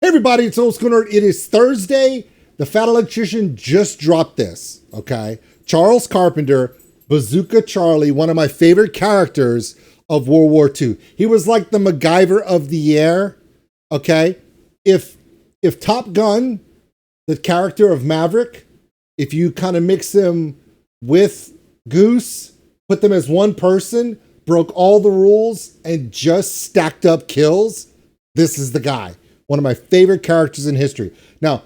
Hey everybody, it's Oldskulenerd. It is Thursday. The Fat Electrician just dropped this, okay? Charles Carpenter, Bazooka Charlie, one of my favorite characters of World War II. He was like the MacGyver of the air, okay? If Top Gun, the character of Maverick, if you kind of mix him with Goose, put them as one person, broke all the rules, and just stacked up kills, this is the guy. One of my favorite characters in history. Now, of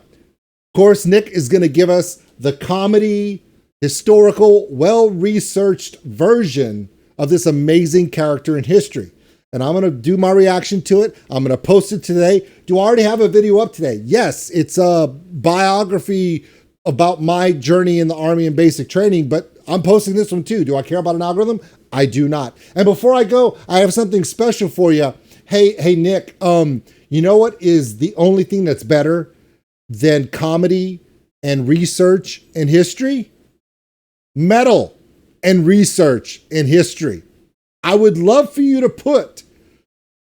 course, Nick is going to give us the comedy, historical, well-researched version of this amazing character in history. And I'm going to do my reaction to it. I'm going to post it today. Do I already have a video up today? Yes, it's a biography about my journey in the Army and basic training, but I'm posting this one too. Do I care about an algorithm? I do not. And before I go, I have something special for you. Hey, Nick, you know what is the only thing that's better than comedy and research and history? Metal and research and history. I would love for you to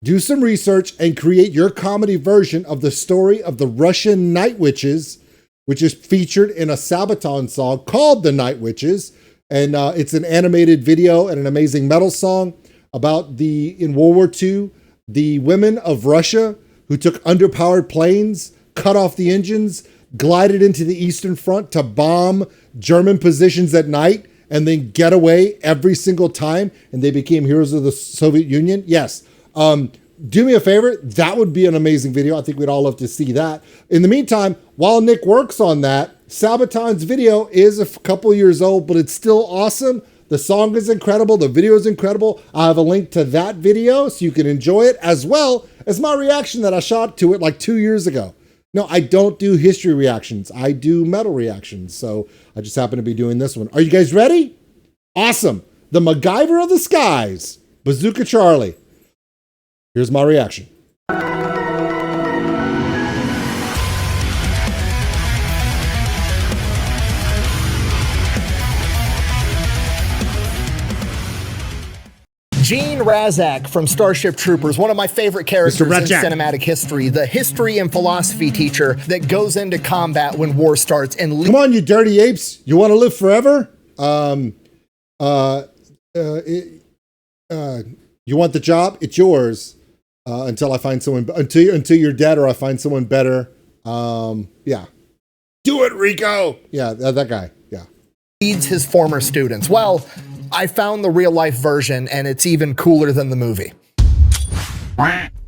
do some research and create your comedy version of the story of the Russian Night Witches, which is featured in a Sabaton song called The Night Witches. And it's an animated video and an amazing metal song about in World War II, the women of Russia who took underpowered planes, cut off the engines, glided into the Eastern Front to bomb German positions at night, and then get away every single time, and they became heroes of the Soviet Union. Yes. Do me a favor. That would be an amazing video. I think we'd all love to see that. In the meantime, while Nick works on that, Sabaton's video is a couple years old, but it's still awesome. The song is incredible. The video is incredible. I have a link to that video so you can enjoy it, as well as my reaction that I shot to it like 2 years ago. No, I don't do history reactions. I do metal reactions. So I just happen to be doing this one. Are you guys ready? Awesome. The MacGyver of the skies, Bazooka Charlie. Here's my reaction. Gene Razak from Starship Troopers, one of my favorite characters in cinematic history, the history and philosophy teacher that goes into combat when war starts and come on, you dirty apes! You want to live forever? You want the job? It's yours until I find someone. Until you're dead, or I find someone better. Yeah, do it, Rico. Yeah, that guy. Yeah, leads his former students. Well, I found the real life version, and it's even cooler than the movie.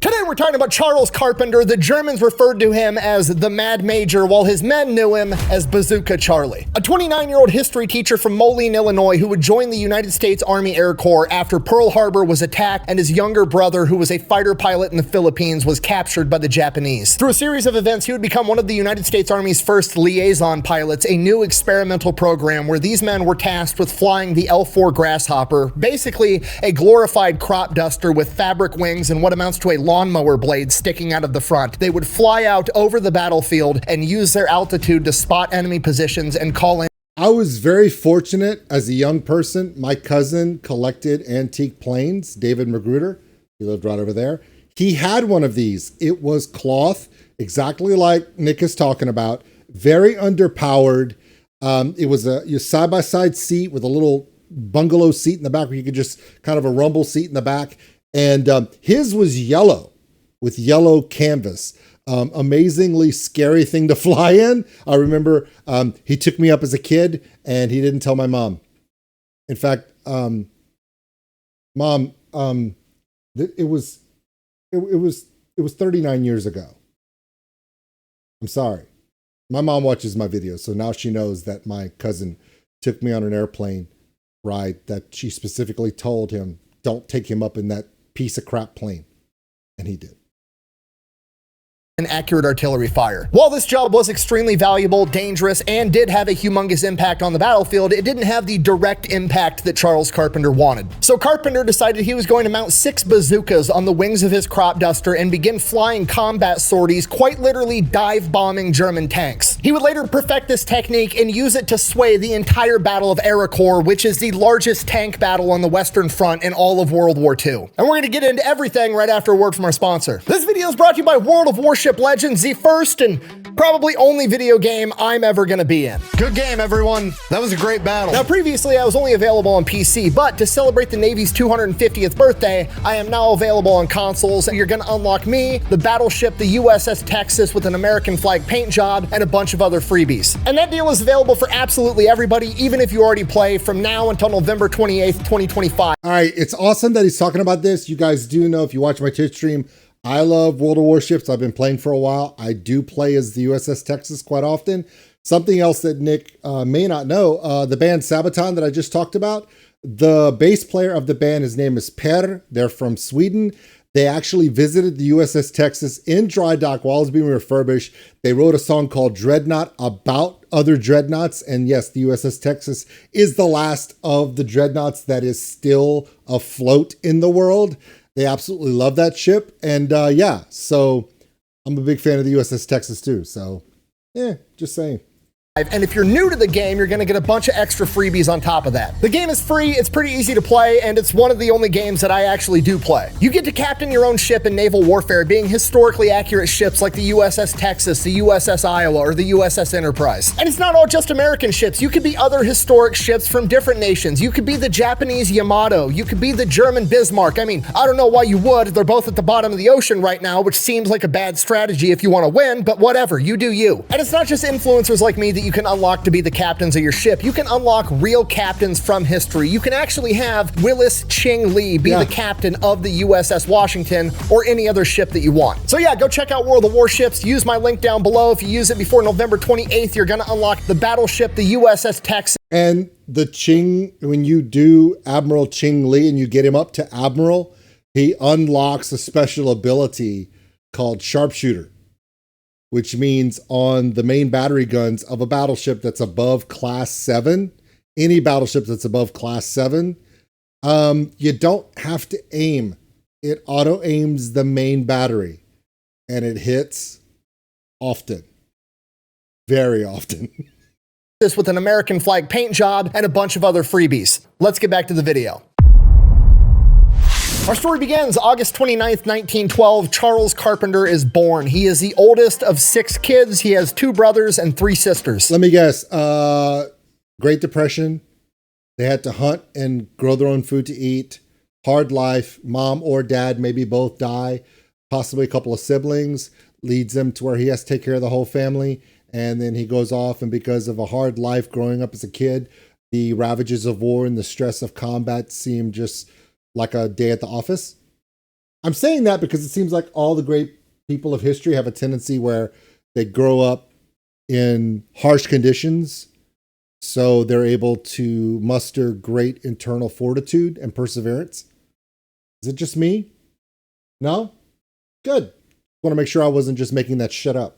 Today we're talking about Charles Carpenter. The Germans referred to him as the Mad Major, while his men knew him as Bazooka Charlie. A 29-year-old history teacher from Moline, Illinois, who would join the United States Army Air Corps after Pearl Harbor was attacked, and his younger brother, who was a fighter pilot in the Philippines, was captured by the Japanese. Through a series of events, he would become one of the United States Army's first liaison pilots, a new experimental program where these men were tasked with flying the L-4 Grasshopper, basically a glorified crop duster with fabric wings and what amounts to a lawnmower blade sticking out of the front. They would fly out over the battlefield and use their altitude to spot enemy positions and call in. I was very fortunate as a young person. My cousin collected antique planes, David Magruder. He lived right over there. He had one of these. It was cloth, exactly like Nick is talking about, very underpowered. It was a side-by-side seat with a little bungalow seat in the back where you could just kind of a rumble seat in the back. And his was yellow with yellow canvas. Amazingly scary thing to fly in. I remember he took me up as a kid and he didn't tell my mom. In fact, Mom, it was 39 years ago. I'm sorry. My mom watches my videos, so now she knows that my cousin took me on an airplane ride that she specifically told him, don't take him up in that piece of crap plane. And he did. And accurate artillery fire. While this job was extremely valuable, dangerous, and did have a humongous impact on the battlefield, it didn't have the direct impact that Charles Carpenter wanted. So Carpenter decided he was going to mount 6 bazookas on the wings of his crop duster and begin flying combat sorties, quite literally dive bombing German tanks. He would later perfect this technique and use it to sway the entire Battle of Arracourt, which is the largest tank battle on the Western Front in all of World War II. And we're going to get into everything right after a word from our sponsor. This video video is brought to you by World of Warship Legends, the first and probably only video game I'm ever gonna be in. Good game, everyone. That was a great battle. Now, previously, I was only available on PC, but to celebrate the Navy's 250th birthday, I am now available on consoles. You're gonna unlock me, the battleship, the USS Texas with an American flag paint job, and a bunch of other freebies. And that deal is available for absolutely everybody, even if you already play, from now until November 28th, 2025. All right, it's awesome that he's talking about this. You guys do know, if you watch my Twitch stream, I love World of Warships. I've been playing for a while. I do play as the USS Texas quite often. Something else that Nick may not know, the band Sabaton that I just talked about, the bass player of the band, his name is Per. They're from Sweden. They actually visited the USS Texas in dry dock while it was being refurbished. They wrote a song called Dreadnought about other dreadnoughts. And yes, the USS Texas is the last of the dreadnoughts that is still afloat in the world. They absolutely love that ship. And yeah, so I'm a big fan of the USS Texas too. So yeah, just saying. And if you're new to the game, you're gonna get a bunch of extra freebies on top of that. The game is free, it's pretty easy to play, and it's one of the only games that I actually do play. You get to captain your own ship in naval warfare, being historically accurate ships like the USS Texas, the USS Iowa, or the USS Enterprise. And it's not all just American ships. You could be other historic ships from different nations. You could be the Japanese Yamato. You could be the German Bismarck. I mean, I don't know why you would. They're both at the bottom of the ocean right now, which seems like a bad strategy if you want to win, but whatever, you do you. And it's not just influencers like me that you can unlock to be the captains of your ship. You can unlock real captains from history. You can actually have Willis Ching Lee be the captain of the USS Washington or any other ship that you want. So yeah, go check out World of Warships. Use my link down below. If you use it before November 28th, you're gonna unlock the battleship, the USS Texas. And the Ching, when you do Admiral Ching Lee and you get him up to Admiral, he unlocks a special ability called Sharpshooter, which means on the main battery guns of a battleship that's above class 7, any battleship that's above class 7, you don't have to aim. It auto aims the main battery and it hits often, very often. This with an American flag paint job and a bunch of other freebies. Let's get back to the video. Our story begins August 29th, 1912. Charles Carpenter is born. He is the oldest of 6 kids. He has 2 brothers and 3 sisters. Let me guess. Great Depression. They had to hunt and grow their own food to eat. Hard life. Mom or dad, maybe both die. Possibly a couple of siblings. Leads him to where he has to take care of the whole family. And then he goes off, and because of a hard life growing up as a kid, the ravages of war and the stress of combat seem just like a day at the office. I'm saying that because it seems like all the great people of history have a tendency where they grow up in harsh conditions, so they're able to muster great internal fortitude and perseverance. Is it just me? No? Good. Want to make sure I wasn't just making that shit up.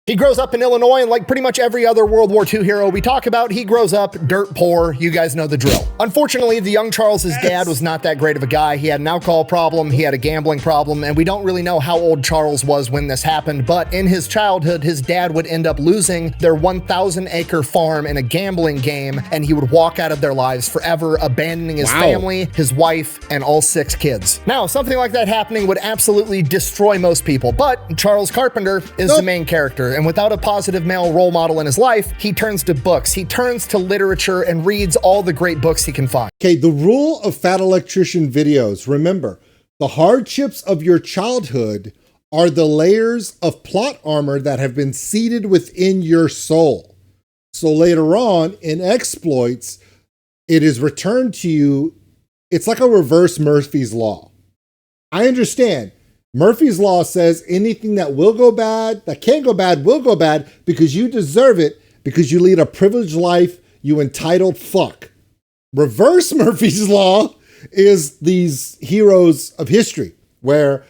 He grows up in Illinois, and like pretty much every other World War II hero we talk about, he grows up dirt poor. You guys know the drill. Unfortunately, the young Charles's dad was not that great of a guy. He had an alcohol problem, he had a gambling problem, and we don't really know how old Charles was when this happened, but in his childhood, his dad would end up losing their 1,000-acre farm in a gambling game, and he would walk out of their lives forever, abandoning his family, his wife, and all 6 kids. Now, something like that happening would absolutely destroy most people, but Charles Carpenter is the main character. And without a positive male role model in his life, he turns to books. He turns to literature and reads all the great books he can find. Okay, the rule of Fat Electrician videos. Remember, the hardships of your childhood are the layers of plot armor that have been seated within your soul. So later on, in exploits, it is returned to you. It's like a reverse Murphy's Law. I understand. Murphy's Law says anything that will go bad, that can go bad, will go bad because you deserve it, because you lead a privileged life, you entitled fuck. Reverse Murphy's Law is these heroes of history where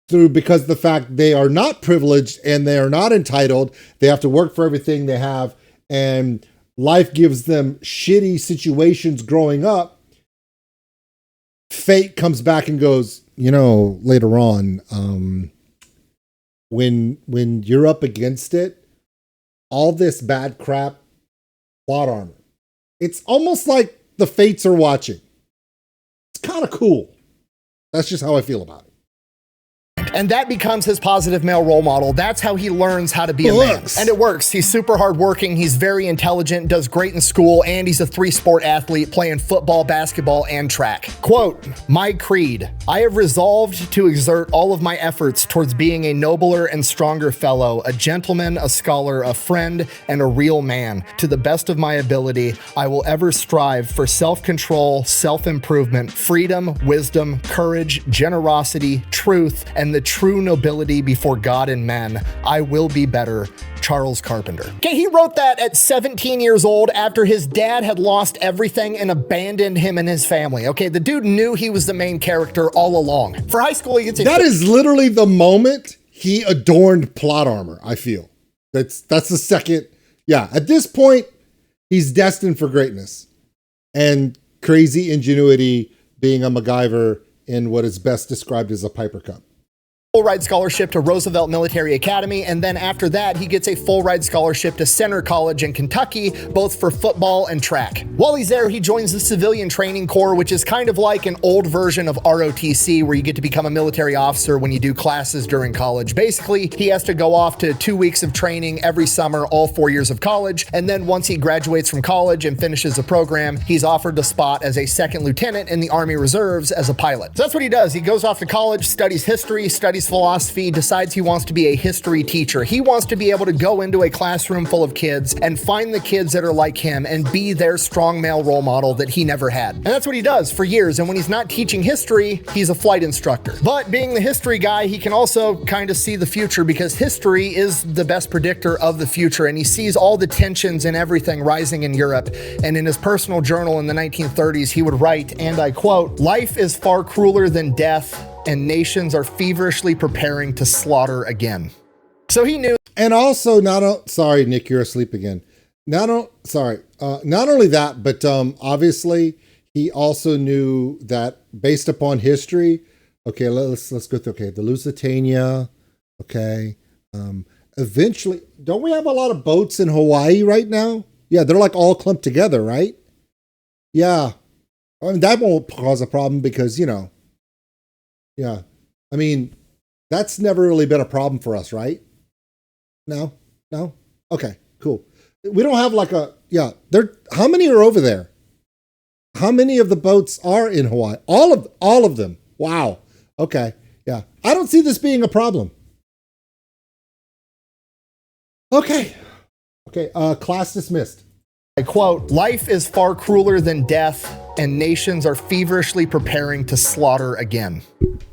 because of the fact they are not privileged and they are not entitled, they have to work for everything they have, and life gives them shitty situations growing up. Fate comes back and goes, you know, later on, when you're up against it, all this bad crap, plot armor, it's almost like the fates are watching. It's kind of cool. That's just how I feel about it. And that becomes his positive male role model. That's how he learns how to be a man. And it works. He's super hardworking. He's very intelligent, does great in school, and he's a 3-sport athlete playing football, basketball, and track. Quote, "My creed, I have resolved to exert all of my efforts towards being a nobler and stronger fellow, a gentleman, a scholar, a friend, and a real man. To the best of my ability, I will ever strive for self-control, self-improvement, freedom, wisdom, courage, generosity, truth, and the true nobility before God and men. I will be better. Charles Carpenter." Okay, he wrote that at 17 years old after his dad had lost everything and abandoned him and his family. Okay, the dude knew he was the main character all along. For high school, he gets that is literally the moment he adorned plot armor, I feel. That's the second. Yeah, at this point, he's destined for greatness and crazy ingenuity, being a MacGyver in what is best described as a Piper Cup. Full ride scholarship to Roosevelt Military Academy, and then after that, he gets a full ride scholarship to Center College in Kentucky, both for football and track. While he's there, he joins the Civilian Training Corps, which is kind of like an old version of ROTC, where you get to become a military officer when you do classes during college. Basically, he has to go off to 2 weeks of training every summer, all 4 years of college, and then once he graduates from college and finishes the program, he's offered a spot as a second lieutenant in the Army Reserves as a pilot. So that's what he does. He goes off to college, studies history, studies philosophy, decides he wants to be a history teacher. He wants to be able to go into a classroom full of kids and find the kids that are like him and be their strong male role model that he never had. And that's what he does for years. And when he's not teaching history, he's a flight instructor. But being the history guy, he can also kind of see the future, because history is the best predictor of the future. And he sees all the tensions and everything rising in Europe. And in his personal journal in the 1930s, he would write, and I quote, "Life is far crueler than death, and nations are feverishly preparing to slaughter again." So he knew. And also, sorry, Nick, you're asleep again. Not only that, but obviously he also knew that based upon history. Okay, let's go through. Okay, the Lusitania. Okay, eventually, don't we have a lot of boats in Hawaii right now? Yeah, they're like all clumped together, right? Yeah, I mean that won't cause a problem because yeah, I mean, that's never really been a problem for us, right? No? Okay, cool. We don't have like how many are over there? How many of the boats are in Hawaii? All of them. Wow. Okay, yeah. I don't see this being a problem. Okay, class dismissed. I quote, "Life is far crueler than death, and nations are feverishly preparing to slaughter again."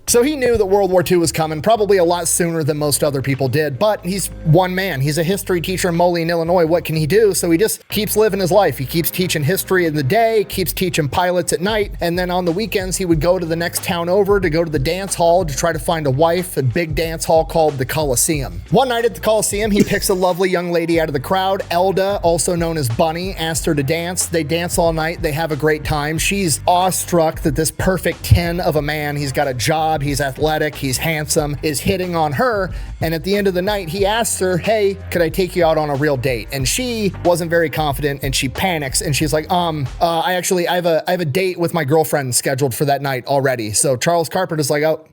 So he knew that World War II was coming, probably a lot sooner than most other people did, but he's one man. He's a history teacher in Moline, Illinois. What can he do? So he just keeps living his life. He keeps teaching history in the day, keeps teaching pilots at night, and then on the weekends, he would go to the next town over to go to the dance hall to try to find a wife, a big dance hall called the Coliseum. One night at the Coliseum, he picks a lovely young lady out of the crowd. Elda, also known as Bunny, asked her to dance. They dance all night. They have a great time. She's awestruck that this perfect 10 of a man, he's got a job, he's athletic, he's handsome, is hitting on her. And at the end of the night, he asks her, "Hey, could I take you out on a real date?" And she wasn't very confident, and she panics, and she's like, I have a date with my girlfriend scheduled for that night already. So Charles Carpenter's like, "Oh,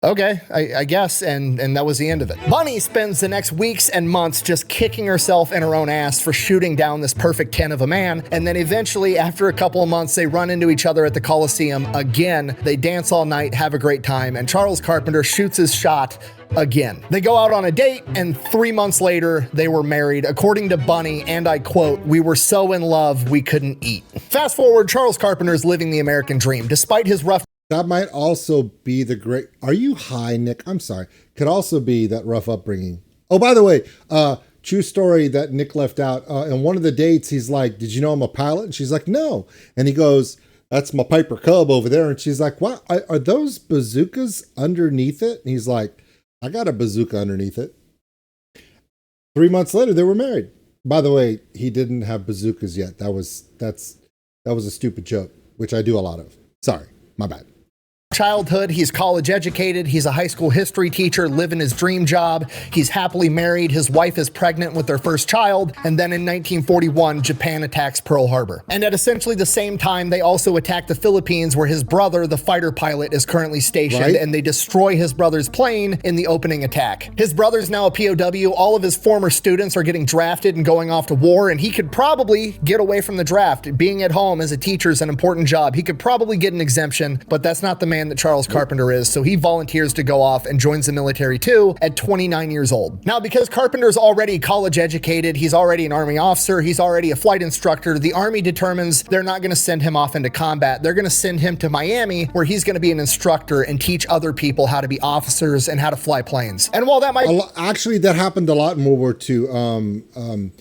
okay, I guess," and that was the end of it. Bunny spends the next weeks and months just kicking herself in her own ass for shooting down this perfect 10 of a man, and then eventually, after a couple of months, they run into each other at the Coliseum again. They dance all night, have a great time, and Charles Carpenter shoots his shot again. They go out on a date, and 3 months later, they were married. According to Bunny, and I quote, "We were so in love, we couldn't eat." Fast forward, Charles Carpenter is living the American dream. Despite his rough That might also be the great. Are you high, Nick? I'm sorry. Could also be that rough upbringing. Oh, by the way, true story that Nick left out. In one of the dates, he's like, "Did you know I'm a pilot?" And she's like, "No." And he goes, "That's my Piper Cub over there." And she's like, "What? Are those bazookas underneath it?" And he's like, "I got a bazooka underneath it." 3 months later, they were married. By the way, he didn't have bazookas yet. That was a stupid joke, which I do a lot of. Sorry, my bad. childhood, he's college educated, he's a high school history teacher, living his dream job, he's happily married, his wife is pregnant with their first child, and then in 1941, Japan attacks Pearl Harbor. And at essentially the same time, they also attack the Philippines, where his brother, the fighter pilot, is currently stationed, and they destroy his brother's plane in the opening attack. His brother's now a POW, all of his former students are getting drafted and going off to war, and he could probably get away from the draft. Being at home as a teacher is an important job. He could probably get an exemption, but that's not the man that Charles Carpenter is, so he volunteers to go off and joins the military too at 29 years old. Now, because Carpenter's already college educated, he's already an Army officer, he's already a flight instructor, the Army determines they're not going to send him off into combat. They're going to send him to Miami, where he's going to be an instructor and teach other people how to be officers and how to fly planes. And while that might... Actually, that happened a lot in World War II.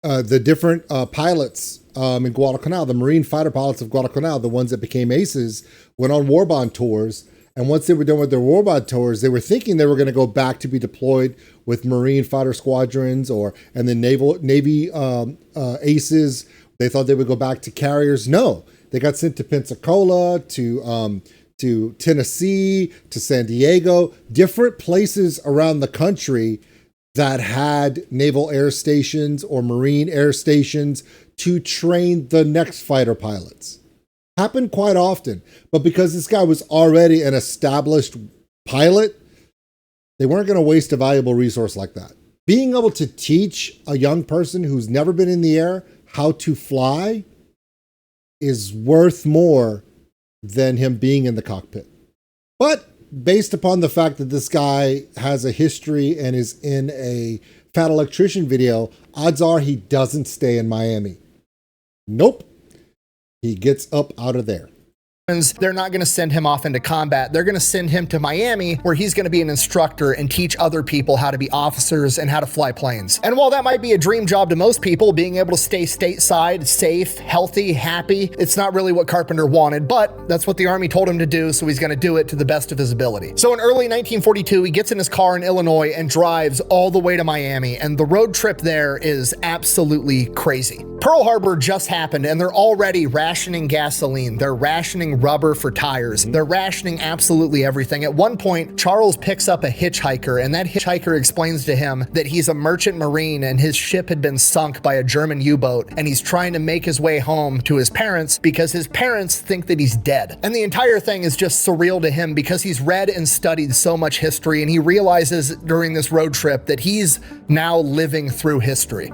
The different pilots in Guadalcanal, the Marine fighter pilots of Guadalcanal, the ones that became aces, went on war bond tours. And once they were done with their war bond tours, they were thinking they were going to go back to be deployed with Marine fighter squadrons and the Navy aces. They thought they would go back to carriers. No, they got sent to Pensacola, to Tennessee, to San Diego, different places around the country that had naval air stations or Marine air stations to train the next fighter pilots. Happened quite often, but because this guy was already an established pilot, they weren't going to waste a valuable resource like that. Being able to teach a young person who's never been in the air how to fly is worth more than him being in the cockpit. But based upon the fact that this guy has a history and is in a Fat Electrician video, odds are he doesn't stay in Miami. Nope. He gets up out of there. They're not going to send him off into combat. They're going to send him to Miami, where he's going to be an instructor and teach other people how to be officers and how to fly planes. And while that might be a dream job to most people, being able to stay stateside, safe, healthy, happy, it's not really what Carpenter wanted, but that's what the Army told him to do, so he's going to do it to the best of his ability. So in early 1942, he gets in his car in Illinois and drives all the way to Miami, and the road trip there is absolutely crazy. Pearl Harbor just happened, and they're already rationing gasoline. They're rationing rubber for tires. They're rationing absolutely everything. At one point, Charles picks up a hitchhiker, and that hitchhiker explains to him that he's a merchant marine and his ship had been sunk by a German U-boat, and he's trying to make his way home to his parents because his parents think that he's dead. And the entire thing is just surreal to him because he's read and studied so much history, and he realizes during this road trip that he's now living through history.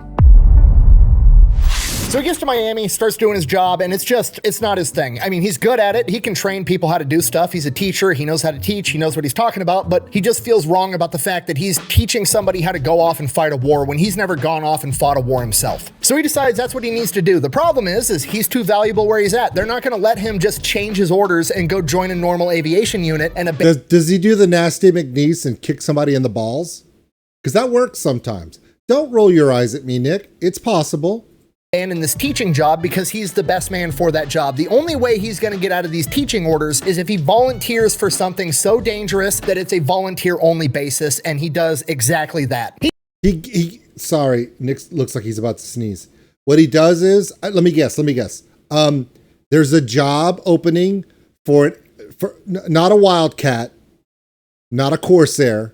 So he gets to Miami, starts doing his job, and it's not his thing. I mean, he's good at it. He can train people how to do stuff. He's a teacher. He knows how to teach. He knows what he's talking about, but he just feels wrong about the fact that he's teaching somebody how to go off and fight a war when he's never gone off and fought a war himself. So he decides that's what he needs to do. The problem is he's too valuable where he's at. They're not going to let him just change his orders and go join a normal aviation unit and Does he do the nasty McNeese and kick somebody in the balls? Because that works sometimes. Don't roll your eyes at me, Nick. It's possible. And in this teaching job because he's the best man for that job. The only way he's going to get out of these teaching orders is if he volunteers for something so dangerous that it's a volunteer-only basis, and he does exactly that. Sorry, Nick looks like he's about to sneeze. What he does is, let me guess. There's a job opening for not a Wildcat, not a Corsair,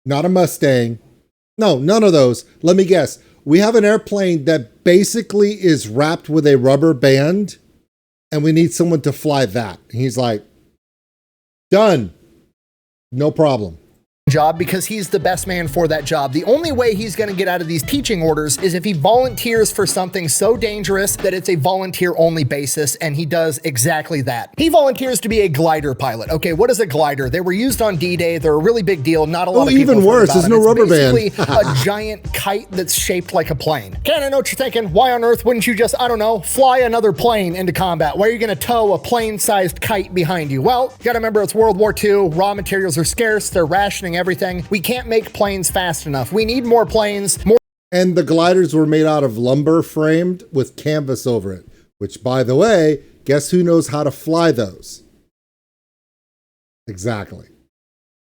not a Mustang. No, none of those. Let me guess. We have an airplane that basically is wrapped with a rubber band, and we need someone to fly that. And he's like, done. No problem. Job because he's the best man for that job. The only way he's going to get out of these teaching orders is if he volunteers for something so dangerous that it's a volunteer-only basis, and he does exactly that. He volunteers to be a glider pilot. Okay, what is a glider? They were used on D-Day. They're a really big deal. Not a lot of people even worse, there's no rubber band. It's basically a giant kite that's shaped like a plane. Okay, I know what you're thinking. Why on earth wouldn't you just, I don't know, fly another plane into combat? Why are you going to tow a plane-sized kite behind you? Well, you got to remember it's World War II. Raw materials are scarce. They're rationing everything. We can't make planes fast enough. We need more planes. And the gliders were made out of lumber framed with canvas over it, which, by the way, guess who knows how to fly those? Exactly.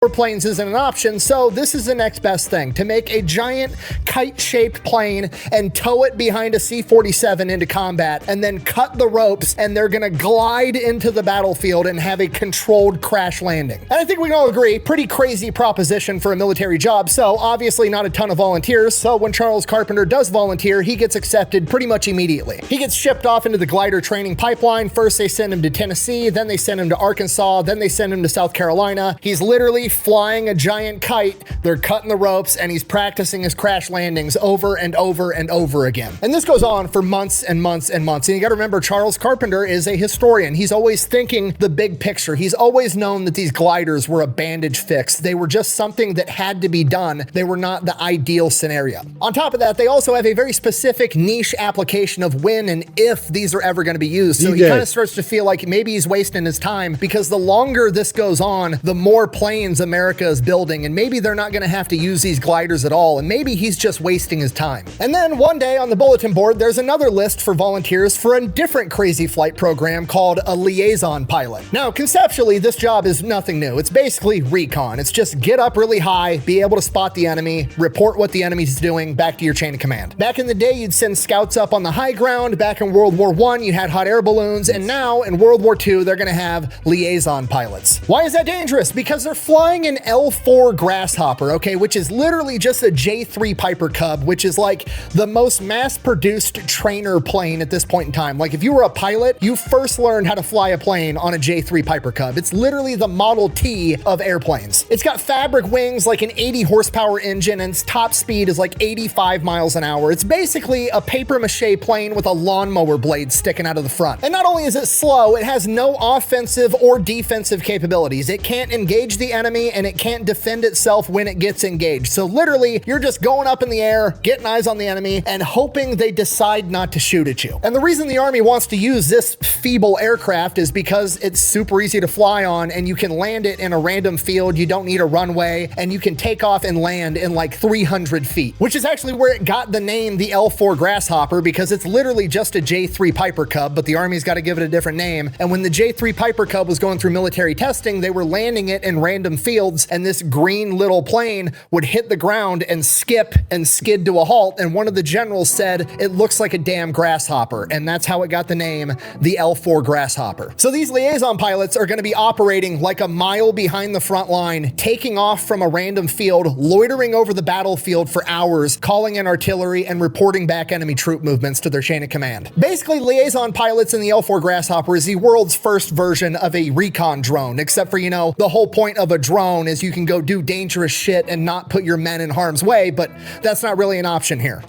Planes isn't an option, so this is the next best thing, to make a giant kite-shaped plane and tow it behind a C-47 into combat, and then cut the ropes, and they're gonna glide into the battlefield and have a controlled crash landing. And I think we can all agree, pretty crazy proposition for a military job, so obviously not a ton of volunteers, so when Charles Carpenter does volunteer, he gets accepted pretty much immediately. He gets shipped off into the glider training pipeline. First they send him to Tennessee, then they send him to Arkansas, then they send him to South Carolina. He's literally flying a giant kite, they're cutting the ropes, and he's practicing his crash landings over and over and over again. And this goes on for months and months and months. And you gotta remember, Charles Carpenter is a historian. He's always thinking the big picture. He's always known that these gliders were a bandage fix. They were just something that had to be done. They were not the ideal scenario. On top of that, they also have a very specific niche application of when and if these are ever gonna be used. So he kind of starts to feel like maybe he's wasting his time, because the longer this goes on, the more planes America is building, and maybe they're not gonna have to use these gliders at all, and maybe he's just wasting his time. And then one day on the bulletin board, there's another list for volunteers for a different crazy flight program called a liaison pilot. Now, conceptually, this job is nothing new. It's basically recon. It's just get up really high, be able to spot the enemy, report what the enemy's doing back to your chain of command. Back in the day, you'd send scouts up on the high ground. Back in World War I, you had hot air balloons, and now in World War II, they're gonna have liaison pilots. Why is that dangerous? Because they're flying an L4 Grasshopper, okay, which is literally just a J3 Piper Cub, which is like the most mass-produced trainer plane at this point in time. Like if you were a pilot, you first learned how to fly a plane on a J3 Piper Cub. It's literally the Model T of airplanes. It's got fabric wings, like an 80 horsepower engine, and its top speed is like 85 miles an hour. It's basically a papier-mâché plane with a lawnmower blade sticking out of the front. And not only is it slow, it has no offensive or defensive capabilities. It can't engage the enemy, and it can't defend itself when it gets engaged. So literally, you're just going up in the air, getting eyes on the enemy, and hoping they decide not to shoot at you. And the reason the Army wants to use this feeble aircraft is because it's super easy to fly on, and you can land it in a random field. You don't need a runway, and you can take off and land in like 300 feet, which is actually where it got the name the L4 Grasshopper, because it's literally just a J3 Piper Cub, but the Army's got to give it a different name. And when the J3 Piper Cub was going through military testing, they were landing it in random fields, and this green little plane would hit the ground and skip and skid to a halt. And one of the generals said, it looks like a damn grasshopper. And that's how it got the name, the L4 Grasshopper. So these liaison pilots are going to be operating like a mile behind the front line, taking off from a random field, loitering over the battlefield for hours, calling in artillery, and reporting back enemy troop movements to their chain of command. Basically, liaison pilots in the L4 Grasshopper is the world's first version of a recon drone, except for, you know, the whole point of a drone is you can go do dangerous shit and not put your men in harm's way, but that's not really an option here.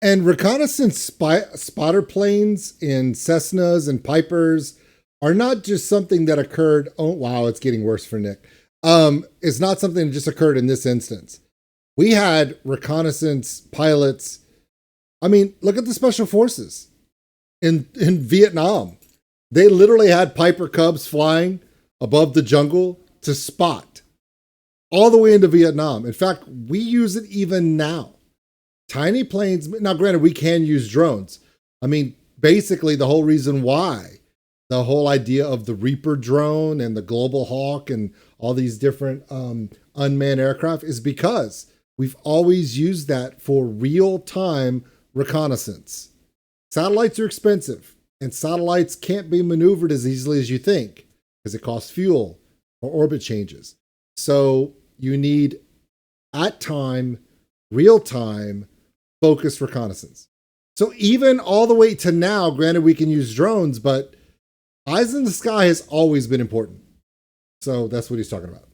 And reconnaissance spotter planes in Cessnas and Pipers are not just something that occurred. Oh, wow, it's getting worse for Nick. It's not something that just occurred in this instance. We had reconnaissance pilots. I mean, look at the special forces in Vietnam. They literally had Piper Cubs flying above the jungle to spot all the way into Vietnam. In fact, we use it even now. Tiny planes. Now, granted, we can use drones. I mean, basically the whole reason why the whole idea of the Reaper drone and the Global Hawk and all these different unmanned aircraft is because we've always used that for real-time reconnaissance. Satellites are expensive, and satellites can't be maneuvered as easily as you think because it costs fuel or orbit changes. So you need, at time, real-time, focused reconnaissance. So even all the way to now, granted we can use drones, but eyes in the sky has always been important. So that's what he's talking about.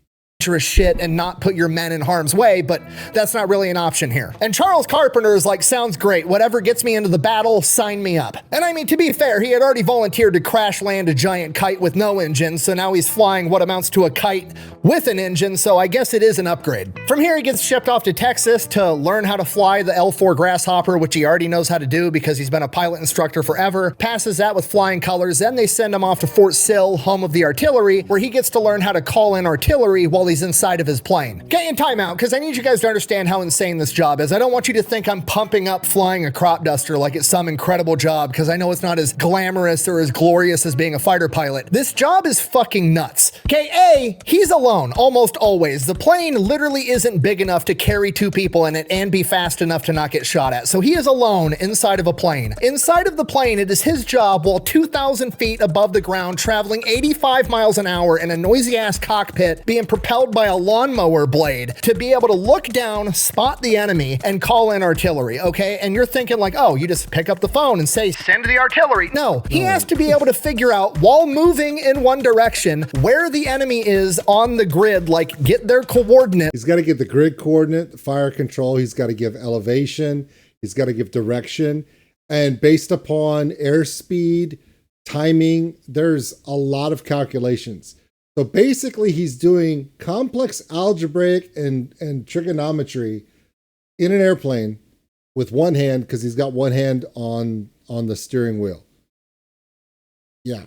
Shit and not put your men in harm's way, but that's not really an option here. And Charles Carpenter is like, sounds great. Whatever gets me into the battle, sign me up. And I mean, to be fair, he had already volunteered to crash land a giant kite with no engine, so now he's flying what amounts to a kite with an engine, so I guess it is an upgrade. From here, he gets shipped off to Texas to learn how to fly the L4 Grasshopper, which he already knows how to do because he's been a pilot instructor forever, passes that with flying colors. Then they send him off to Fort Sill, home of the artillery, where he gets to learn how to call in artillery while he's inside of his plane. Okay, in timeout, because I need you guys to understand how insane this job is. I don't want you to think I'm pumping up flying a crop duster like it's some incredible job, because I know it's not as glamorous or as glorious as being a fighter pilot. This job is fucking nuts. Okay, A, he's alone, almost always. The plane literally isn't big enough to carry two people in it and be fast enough to not get shot at. So he is alone inside of a plane. Inside of the plane, it is his job while 2,000 feet above the ground, traveling 85 miles an hour in a noisy ass cockpit, being propelled by a lawnmower blade, to be able to look down, spot the enemy, and call in artillery, okay? And you're thinking like, oh, you just pick up the phone and say, send the artillery. No, he has to be able to figure out, while moving in one direction, where the enemy is on the grid, like get their coordinates. He's got to get the grid coordinate, fire control. He's got to give elevation. He's got to give direction. And based upon airspeed, timing, there's a lot of calculations. So basically he's doing complex algebraic and trigonometry in an airplane with one hand, because he's got one hand on the steering wheel. Yeah.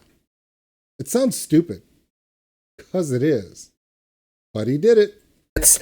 It sounds stupid, because it is. But he did it.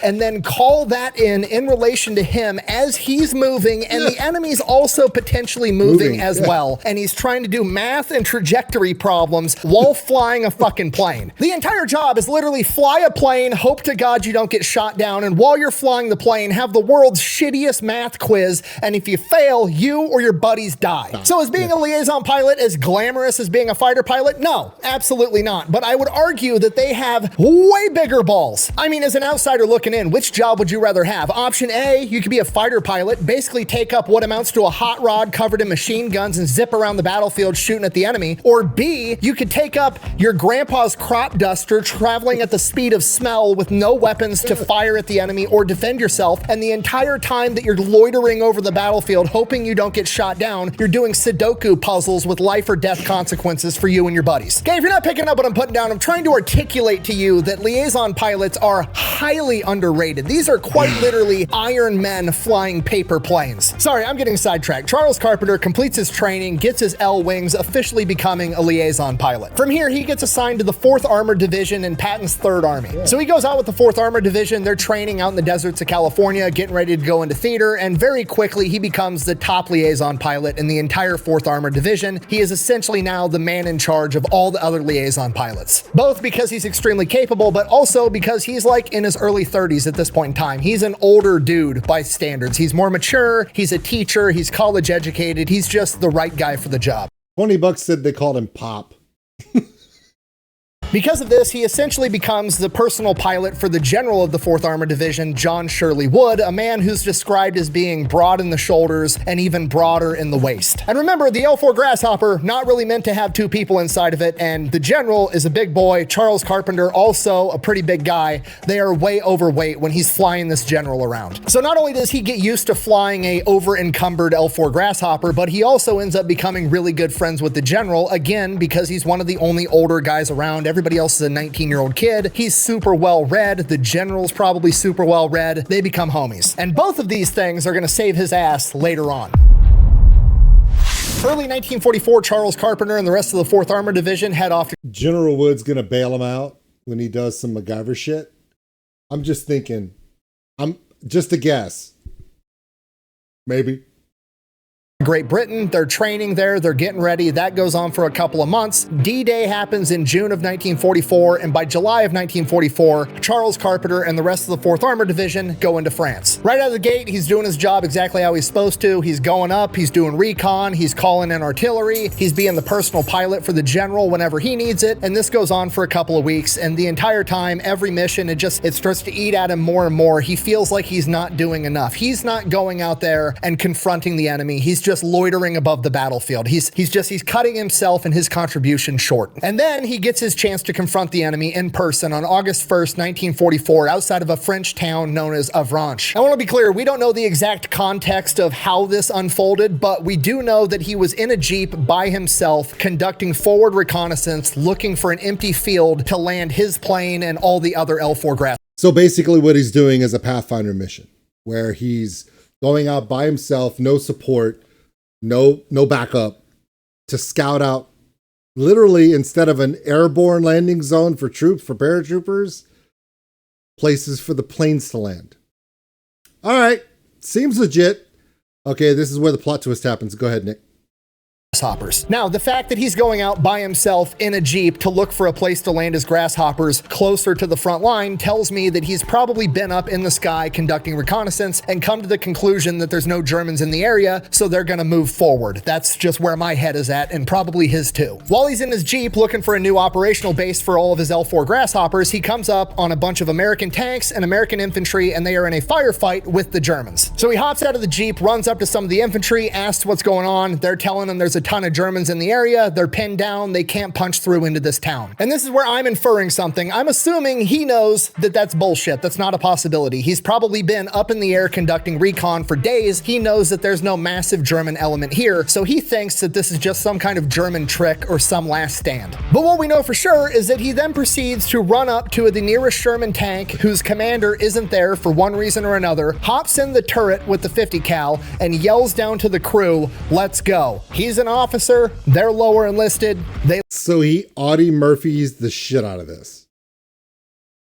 And then call that in relation to him as he's moving, and the enemy's also potentially moving as well. And he's trying to do math and trajectory problems while flying a fucking plane. The entire job is literally fly a plane, hope to God you don't get shot down, and while you're flying the plane, have the world's shittiest math quiz, and if you fail, you or your buddies die. So is being a liaison pilot as glamorous as being a fighter pilot? No, absolutely not. But I would argue that they have way bigger balls. I mean, as an outsider looking in, which job would you rather have? Option A, you could be a fighter pilot, basically take up what amounts to a hot rod covered in machine guns and zip around the battlefield shooting at the enemy. Or B, you could take up your grandpa's crop duster, traveling at the speed of smell with no weapons to fire at the enemy or defend yourself, and the entire time that you're loitering over the battlefield hoping you don't get shot down, you're doing Sudoku puzzles with life or death consequences for you and your buddies. Okay, if you're not picking up what I'm putting down, I'm trying to articulate to you that liaison pilots are highly underrated. These are quite literally Iron Men flying paper planes. Sorry, I'm getting sidetracked. Charles Carpenter completes his training, gets his L-wings, officially becoming a liaison pilot. From here, he gets assigned to the 4th Armored Division in Patton's 3rd Army. So he goes out with the 4th Armored Division. They're training out in the deserts of California, getting ready to go into theater, and very quickly he becomes the top liaison pilot in the entire 4th Armored Division. He is essentially now the man in charge of all the other liaison pilots. Both because he's extremely capable, but also because he's like in his early 30s at this point in time. He's an older dude by standards. He's more mature, he's a teacher, he's college educated, he's just the right guy for the job. $20 said they called him Pop. Because of this, he essentially becomes the personal pilot for the general of the 4th Armored Division, John Shirley Wood, a man who's described as being broad in the shoulders and even broader in the waist. And remember, the L4 Grasshopper, not really meant to have two people inside of it, and the general is a big boy. Charles Carpenter, also a pretty big guy. They are way overweight when he's flying this general around. So not only does he get used to flying a over-encumbered L4 Grasshopper, but he also ends up becoming really good friends with the general, again, because he's one of the only older guys around. Everybody else is a 19-year-old kid. He's super well read. The general's probably super well read. They become homies. And both of these things are going to save his ass later on. Early 1944, Charles Carpenter and the rest of the 4th Armored Division head off to General Wood's going to bail him out when he does some MacGyver shit. I'm just thinking, I'm just a guess. Maybe. Great Britain. They're training there. They're getting ready. That goes on for a couple of months. D-Day happens in June of 1944, and by July of 1944, Charles Carpenter and the rest of the 4th Armored Division go into France. Right out of the gate, he's doing his job exactly how he's supposed to. He's going up, he's doing recon, he's calling in artillery, he's being the personal pilot for the general whenever he needs it, and this goes on for a couple of weeks, and the entire time, every mission, it starts to eat at him more and more. He feels like he's not doing enough. He's not going out there and confronting the enemy. He's just loitering above the battlefield. He's cutting himself and his contribution short. And then he gets his chance to confront the enemy in person on August 1st, 1944, outside of a French town known as Avranches. I want to be clear, we don't know the exact context of how this unfolded, but we do know that he was in a Jeep by himself, conducting forward reconnaissance, looking for an empty field to land his plane and all the other L4 Grass. So basically what he's doing is a Pathfinder mission, where he's going out by himself, no support, no backup, to scout out, literally, instead of an airborne landing zone for troops, for paratroopers, places for the planes to land. All right, seems legit. Okay, this is where the plot twist happens. Go ahead, Nick. Grasshoppers. Now, the fact that he's going out by himself in a Jeep to look for a place to land his grasshoppers closer to the front line tells me that he's probably been up in the sky conducting reconnaissance and come to the conclusion that there's no Germans in the area, so they're gonna move forward. That's just where my head is at, and probably his too. While he's in his Jeep looking for a new operational base for all of his L4 grasshoppers, he comes up on a bunch of American tanks and American infantry, and they are in a firefight with the Germans. So he hops out of the Jeep, runs up to some of the infantry, asks what's going on. They're telling him there's a ton of Germans in the area. They're pinned down. They can't punch through into this town. And this is where I'm inferring something. I'm assuming he knows that that's bullshit. That's not a possibility. He's probably been up in the air conducting recon for days. He knows that there's no massive German element here, so he thinks that this is just some kind of German trick or some last stand. But what we know for sure is that he then proceeds to run up to the nearest Sherman tank, whose commander isn't there for one reason or another, hops in the turret with the 50 cal, and yells down to the crew, "Let's go." He's an officer. They're lower enlisted. So he Audie Murphy's the shit out of this.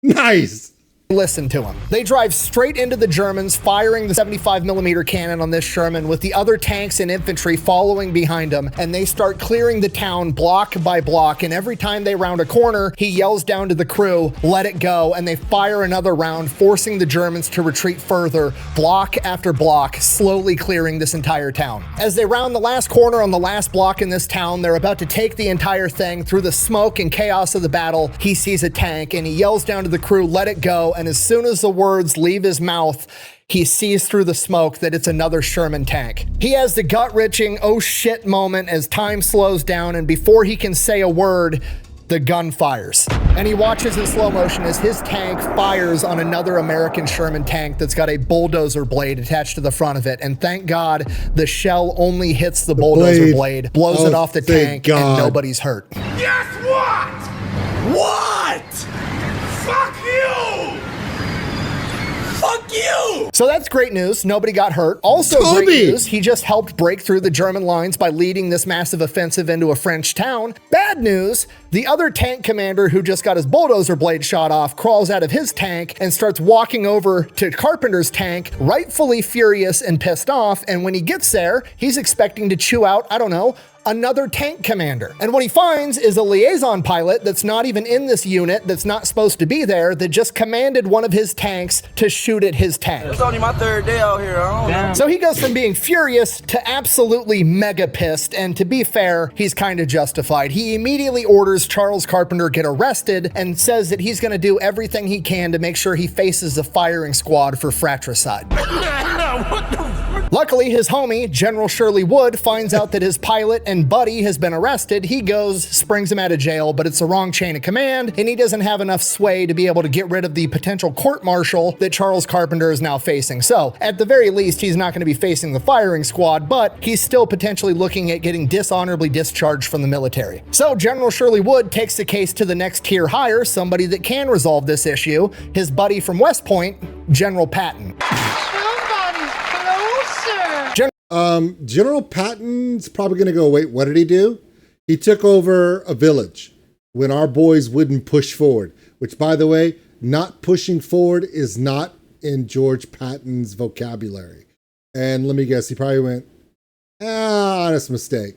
Nice. Listen to him. They drive straight into the Germans, firing the 75mm cannon on this Sherman with the other tanks and infantry following behind them, and they start clearing the town block by block, and every time they round a corner, he yells down to the crew, "Let it go," and they fire another round, forcing the Germans to retreat further, block after block, slowly clearing this entire town. As they round the last corner on the last block in this town, they're about to take the entire thing. Through the smoke and chaos of the battle, he sees a tank, and he yells down to the crew, "Let it go," and as soon as the words leave his mouth, he sees through the smoke that it's another Sherman tank. He has the gut-wrenching "oh shit" moment as time slows down, and before he can say a word, the gun fires. And he watches in slow motion as his tank fires on another American Sherman tank that's got a bulldozer blade attached to the front of it. And thank God the shell only hits the bulldozer blade, blows it off the tank, and nobody's hurt. Guess what? What? Fuck you! Fuck you! So that's great news. Nobody got hurt. Also great news, he just helped break through the German lines by leading this massive offensive into a French town. Bad news, the other tank commander who just got his bulldozer blade shot off crawls out of his tank and starts walking over to Carpenter's tank, rightfully furious and pissed off. And when he gets there, he's expecting to chew out, I don't know, another tank commander. And what he finds is a liaison pilot that's not even in this unit, that's not supposed to be there, that just commanded one of his tanks to shoot at his tank. It's only my third day out here. I don't know. So he goes from being furious to absolutely mega pissed, and to be fair, he's kind of justified. He immediately orders Charles Carpenter get arrested and says that he's going to do everything he can to make sure he faces the firing squad for fratricide. What the? Luckily, his homie, General Shirley Wood, finds out that his pilot and buddy has been arrested. He goes, springs him out of jail, but it's the wrong chain of command, and he doesn't have enough sway to be able to get rid of the potential court-martial that Charles Carpenter is now facing. So, at the very least, he's not going to be facing the firing squad, but he's still potentially looking at getting dishonorably discharged from the military. So, General Shirley Wood takes the case to the next tier higher, somebody that can resolve this issue, his buddy from West Point, General Patton. General Patton's probably going to go, wait, what did he do? He took over a village when our boys wouldn't push forward, which, by the way, not pushing forward is not in George Patton's vocabulary. And let me guess, he probably went, honest mistake.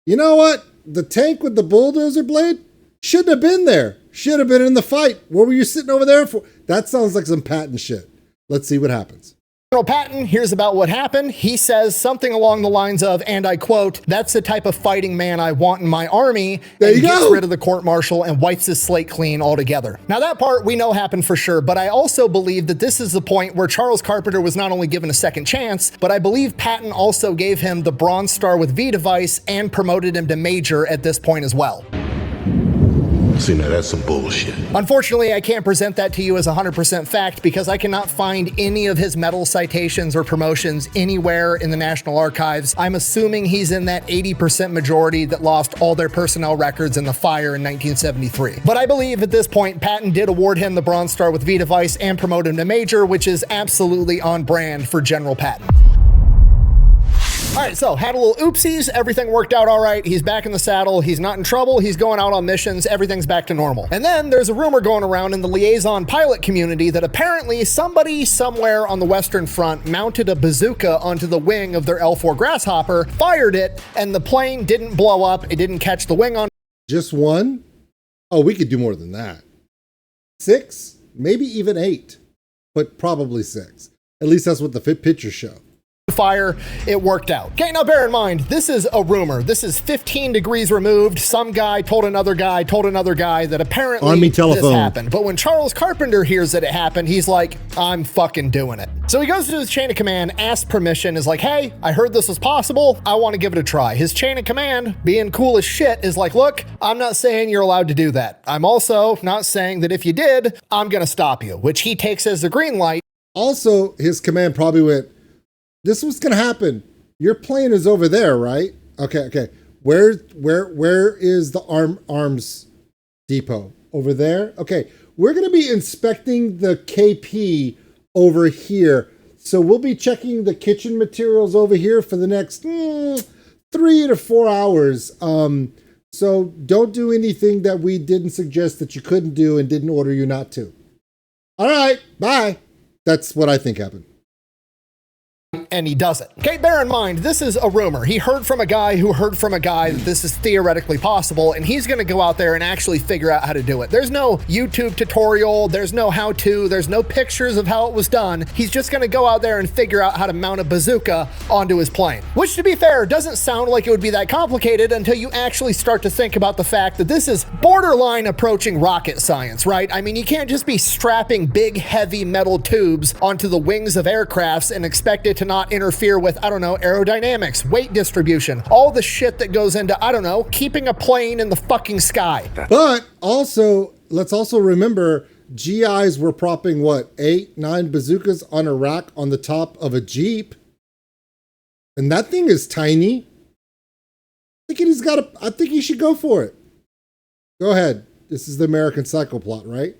You know what? The tank with the bulldozer blade shouldn't have been there. Should have been in the fight. What were you sitting over there for? That sounds like some Patton shit. Let's see what happens. General Patton hears about what happened. He says something along the lines of, and I quote, "That's the type of fighting man I want in my army," and gets rid of the court-martial and wipes his slate clean altogether. Now that part we know happened for sure, but I also believe that this is the point where Charles Carpenter was not only given a second chance, but I believe Patton also gave him the Bronze Star with V device and promoted him to Major at this point as well. See, now that's some bullshit. Unfortunately, I can't present that to you as 100% fact because I cannot find any of his medal citations or promotions anywhere in the National Archives. I'm assuming he's in that 80% majority that lost all their personnel records in the fire in 1973. But I believe at this point, Patton did award him the Bronze Star with V device and promote him to Major, which is absolutely on brand for General Patton. All right, so had a little oopsies. Everything worked out all right. He's back in the saddle. He's not in trouble. He's going out on missions. Everything's back to normal. And then there's a rumor going around in the liaison pilot community that apparently somebody somewhere on the Western Front mounted a bazooka onto the wing of their L4 Grasshopper, fired it, and the plane didn't blow up. It didn't catch the wing on. Just one? Oh, we could do more than that. 6, maybe even 8, but probably 6. At least that's what the pictures show. Fire, it worked out. Okay, now bear in mind, this is a rumor. This is 15 degrees removed. Some guy told another guy that apparently Army telephone. This happened. But when Charles Carpenter hears that it happened, he's like, I'm fucking doing it. So he goes to his chain of command, asks permission, is like, hey, I heard this was possible. I want to give it a try. His chain of command, being cool as shit, is like, look, I'm not saying you're allowed to do that. I'm also not saying that if you did, I'm going to stop you, which he takes as the green light. Also, his command probably went, this was going to happen. Your plane is over there, right? Okay. Where is the arms depot? Over there? Okay. We're going to be inspecting the KP over here. So we'll be checking the kitchen materials over here for the next 3 to 4 hours. So don't do anything that we didn't suggest that you couldn't do and didn't order you not to. All right. Bye. That's what I think happened. And he does it. Okay, bear in mind, this is a rumor. He heard from a guy who heard from a guy that this is theoretically possible, and he's gonna go out there and actually figure out how to do it. There's no YouTube tutorial, there's no how-to, there's no pictures of how it was done. He's just gonna go out there and figure out how to mount a bazooka onto his plane. Which, to be fair, doesn't sound like it would be that complicated until you actually start to think about the fact that this is borderline approaching rocket science, right? I mean, you can't just be strapping big, heavy metal tubes onto the wings of aircrafts and expect it to not interfere with, I don't know, aerodynamics, weight distribution, all the shit that goes into, I don't know, keeping a plane in the fucking sky. But also, let's also remember, GIs were propping, what, 8, 9 bazookas on a rack on the top of a Jeep? And that thing is tiny. I think he should go for it. Go ahead. This is the American Psycho plot, right?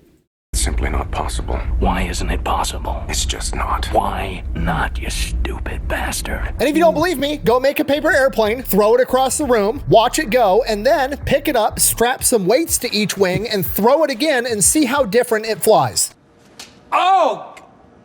It's simply not possible. Why isn't it possible? It's just not. Why not, you stupid bastard? And if you don't believe me, go make a paper airplane, throw it across the room, watch it go, and then pick it up, strap some weights to each wing, and throw it again and see how different it flies.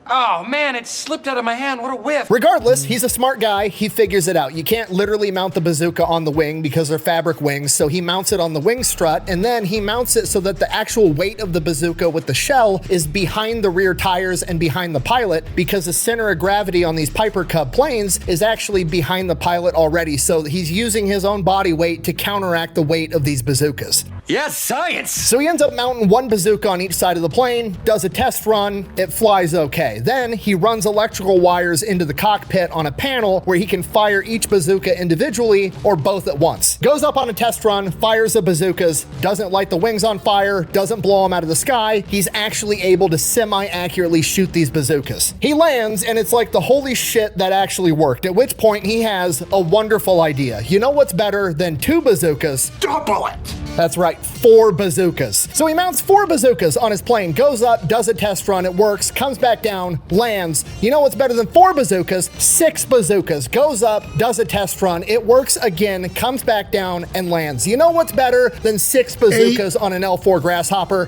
Oh man, it slipped out of my hand. What a whiff. Regardless, he's a smart guy. He figures it out. You can't literally mount the bazooka on the wing because they're fabric wings, so he mounts it on the wing strut, and then he mounts it so that the actual weight of the bazooka with the shell is behind the rear tires and behind the pilot, because the center of gravity on these Piper Cub planes is actually behind the pilot already, so he's using his own body weight to counteract the weight of these bazookas. Yes, science. So he ends up mounting one bazooka on each side of the plane, does a test run, it flies okay. Then he runs electrical wires into the cockpit on a panel where he can fire each bazooka individually or both at once. Goes up on a test run, fires the bazookas, doesn't light the wings on fire, doesn't blow them out of the sky. He's actually able to semi-accurately shoot these bazookas. He lands and it's like the holy shit, that actually worked, at which point he has a wonderful idea. You know what's better than 2 bazookas? Double it! That's right, 4 bazookas. So he mounts 4 bazookas on his plane, goes up, does a test run, it works, comes back down, lands. You know what's better than 4 bazookas? 6 bazookas. Goes up, does a test run, it works again, comes back down, and lands. You know what's better than 6 bazookas on an L4 Grasshopper?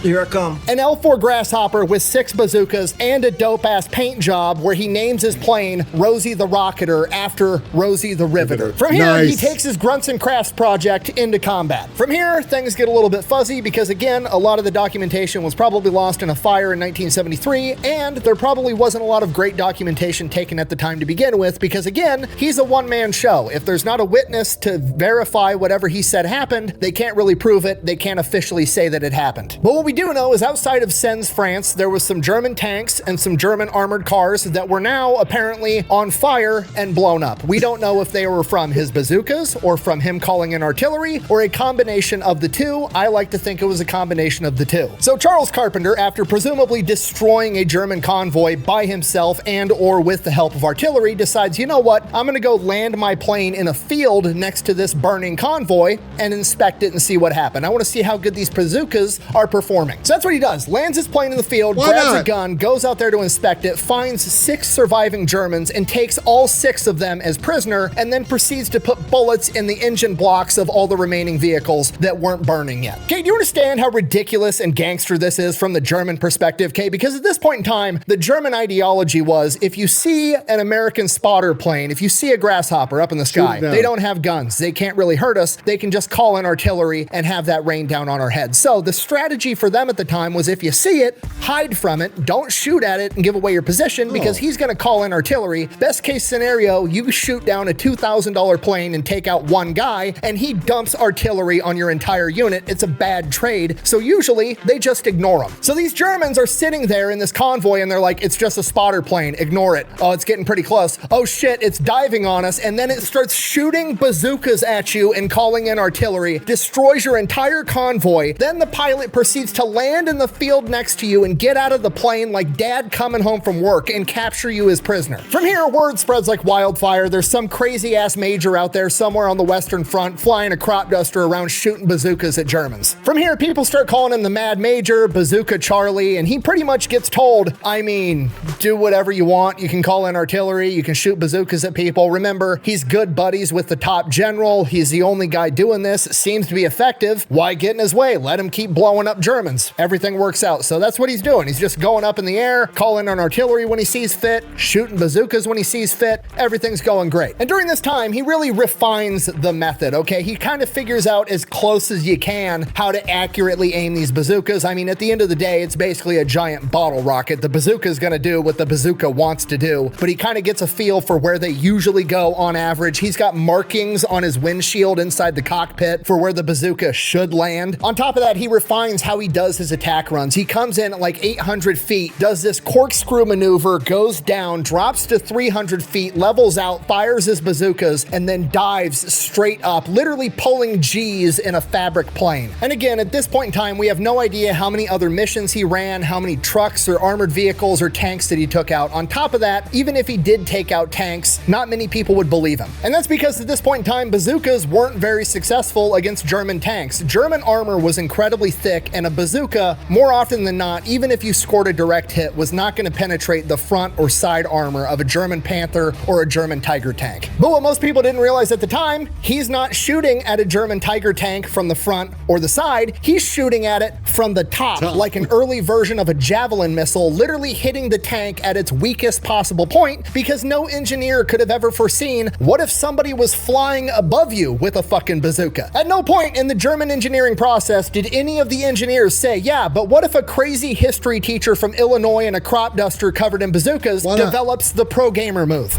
Here I come. An L4 Grasshopper with 6 bazookas and a dope-ass paint job where he names his plane Rosie the Rocketer after Rosie the Riveter. From here, he takes his Grunts and Crafts project into combat. From here, things get a little bit fuzzy because, again, a lot of the documentation was probably lost in a fire in 1973, and there probably wasn't a lot of great documentation taken at the time to begin with because, again, he's a one-man show. If there's not a witness to verify whatever he said happened, they can't really prove it. They can't officially say that it happened. But what we do know is outside of Sens, France, there was some German tanks and some German armored cars that were now apparently on fire and blown up. We don't know if they were from his bazookas or from him calling in artillery or a combination of the two. I like to think it was a combination of the two. So Charles Carpenter, after presumably destroying a German convoy by himself and or with the help of artillery, decides, you know what, I'm gonna go land my plane in a field next to this burning convoy and inspect it and see what happened. I wanna see how good these bazookas are performing. forming. So that's what he does. Lands his plane in the field, Why grabs a not? gun, goes out there to inspect it, finds 6 surviving Germans, and takes all 6 of them as prisoner, and then proceeds to put bullets in the engine blocks of all the remaining vehicles that weren't burning yet. Okay, do you understand how ridiculous and gangster this is from the German perspective, okay? Because at this point in time, the German ideology was, if you see an American spotter plane, if you see a grasshopper up in the sky, it down. they don't have guns. They can't really hurt us. They can just call in artillery and have that rain down on our heads. So the strategy for them at the time was, if you see it, hide from it, don't shoot at it and give away your position, because he's gonna call in artillery. Best case scenario, you shoot down a $2,000 plane and take out one guy, and he dumps artillery on your entire unit. It's a bad trade. So usually they just ignore them. So these Germans are sitting there in this convoy and they're like, it's just a spotter plane, ignore it. Oh, it's getting pretty close. Oh shit, it's diving on us. And then it starts shooting bazookas at you and calling in artillery, destroys your entire convoy. Then the pilot proceeds to land in the field next to you and get out of the plane like dad coming home from work and capture you as prisoner. From here, word spreads like wildfire. There's some crazy ass major out there somewhere on the Western Front flying a crop duster around shooting bazookas at Germans. From here, people start calling him the Mad Major, Bazooka Charlie, and he pretty much gets told, I mean, do whatever you want. You can call in artillery, you can shoot bazookas at people. Remember, he's good buddies with the top general. He's the only guy doing this. It seems to be effective. Why get in his way? Let him keep blowing up Germans. Everything works out. So that's what he's doing. He's just going up in the air, calling on artillery when he sees fit, shooting bazookas when he sees fit. Everything's going great. And during this time, he really refines the method, okay? He kind of figures out as close as you can how to accurately aim these bazookas. I mean, at the end of the day, it's basically a giant bottle rocket. The bazooka is going to do what the bazooka wants to do, but he kind of gets a feel for where they usually go on average. He's got markings on his windshield inside the cockpit for where the bazooka should land. On top of that, he refines how he does his attack runs. He comes in at like 800 feet, does this corkscrew maneuver, goes down, drops to 300 feet, levels out, fires his bazookas, and then dives straight up, literally pulling G's in a fabric plane. And again, at this point in time, we have no idea how many other missions he ran, how many trucks or armored vehicles or tanks that he took out. On top of that, even if he did take out tanks, not many people would believe him. And that's because at this point in time, bazookas weren't very successful against German tanks. German armor was incredibly thick, and a bazooka, more often than not, even if you scored a direct hit, was not going to penetrate the front or side armor of a German Panther or a German Tiger tank. But what most people didn't realize at the time, he's not shooting at a German Tiger tank from the front or the side, he's shooting at it from the top, like an early version of a javelin missile, literally hitting the tank at its weakest possible point, because no engineer could have ever foreseen, what if somebody was flying above you with a fucking bazooka? At no point in the German engineering process did any of the engineers say, yeah, but what if a crazy history teacher from Illinois in a crop duster covered in bazookas develops the pro gamer move?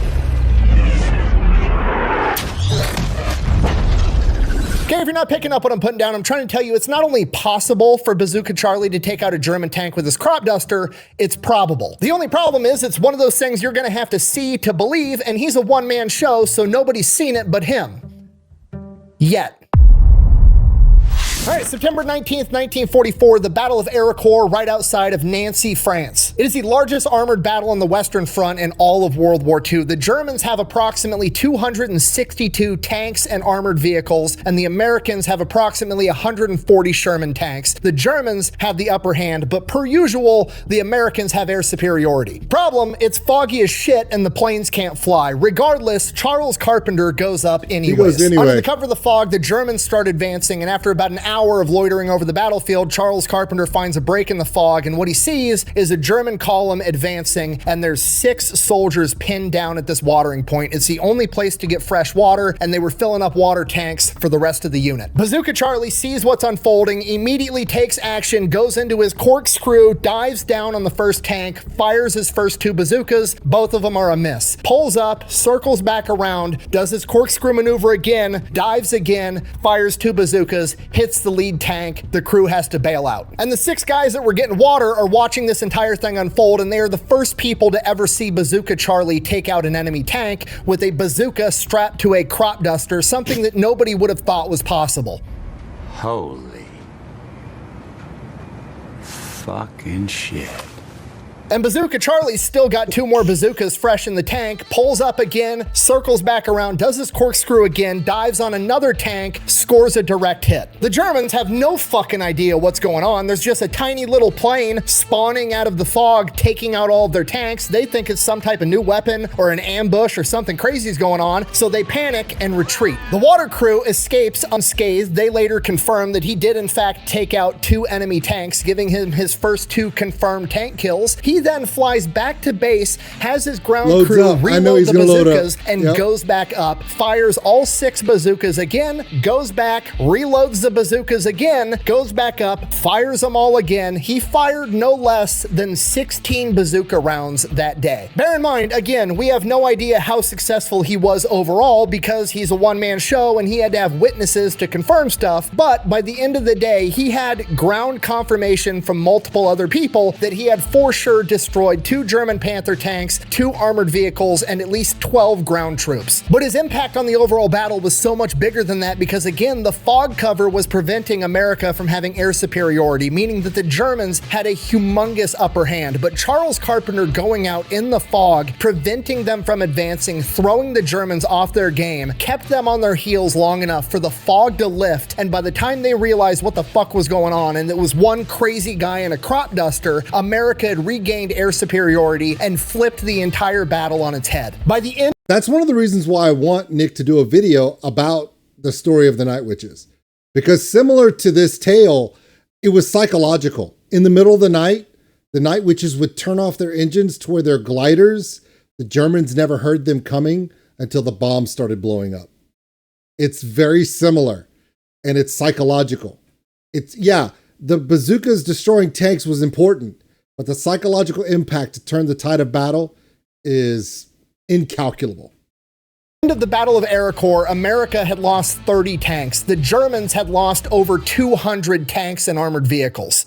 Okay, if you're not picking up what I'm putting down, I'm trying to tell you it's not only possible for Bazooka Charlie to take out a German tank with his crop duster, it's probable. The only problem is it's one of those things you're gonna have to see to believe, and he's a one-man show, so nobody's seen it but him. Yet. All right, September 19th, 1944, the Battle of Arracourt, right outside of Nancy, France. It is the largest armored battle on the Western Front in all of World War II. The Germans have approximately 262 tanks and armored vehicles, and the Americans have approximately 140 Sherman tanks. The Germans have the upper hand, but per usual, the Americans have air superiority. Problem, it's foggy as shit and the planes can't fly. Regardless, Charles Carpenter goes up anyways. He goes anyway. Under the cover of the fog, the Germans start advancing, and after about an hour of loitering over the battlefield, Charles Carpenter finds a break in the fog, and what he sees is a German column advancing, and there's 6 soldiers pinned down at this watering point. It's the only place to get fresh water, and they were filling up water tanks for the rest of the unit. Bazooka Charlie sees what's unfolding, immediately takes action, goes into his corkscrew, dives down on the first tank, fires his first 2 bazookas. Both of them are a miss. Pulls up, circles back around, does his corkscrew maneuver again, dives again, fires 2 bazookas, hits the lead tank. The crew has to bail out. And the 6 guys that were getting water are watching this entire thing unfold, and they are the first people to ever see Bazooka Charlie take out an enemy tank with a bazooka strapped to a crop duster, something that nobody would have thought was possible. Holy fucking shit. And Bazooka Charlie's still got 2 more bazookas fresh in the tank, pulls up again, circles back around, does his corkscrew again, dives on another tank, scores a direct hit. The Germans have no fucking idea what's going on. There's just a tiny little plane spawning out of the fog, taking out all of their tanks. They think it's some type of new weapon or an ambush or something crazy is going on, so they panic and retreat. The water crew escapes unscathed. They later confirm that he did in fact take out 2 enemy tanks, giving him his first 2 confirmed tank kills. He then flies back to base, has his ground crew reload the bazookas, and goes back up, fires all 6 bazookas again, goes back, reloads the bazookas again, goes back up, fires them all again. He fired no less than 16 bazooka rounds that day. Bear in mind, again, we have no idea how successful he was overall because he's a one-man show and he had to have witnesses to confirm stuff, but by the end of the day, he had ground confirmation from multiple other people that he had for sure destroyed 2 German Panther tanks, 2 armored vehicles, and at least 12 ground troops. But his impact on the overall battle was so much bigger than that because, again, the fog cover was preventing America from having air superiority, meaning that the Germans had a humongous upper hand. But Charles Carpenter going out in the fog, preventing them from advancing, throwing the Germans off their game, kept them on their heels long enough for the fog to lift, and by the time they realized what the fuck was going on and it was one crazy guy in a crop duster, America had regained air superiority and flipped the entire battle on its head. By the end, that's one of the reasons why I want Nick to do a video about the story of the Night Witches. Because similar to this tale, it was psychological. In the middle of the Night Witches would turn off their engines toward their gliders. The Germans never heard them coming until the bombs started blowing up. It's very similar, and it's psychological. The bazookas destroying tanks was important, but the psychological impact to turn the tide of battle is incalculable. End of the Battle of Arracourt, America had lost 30 tanks. The Germans had lost over 200 tanks and armored vehicles.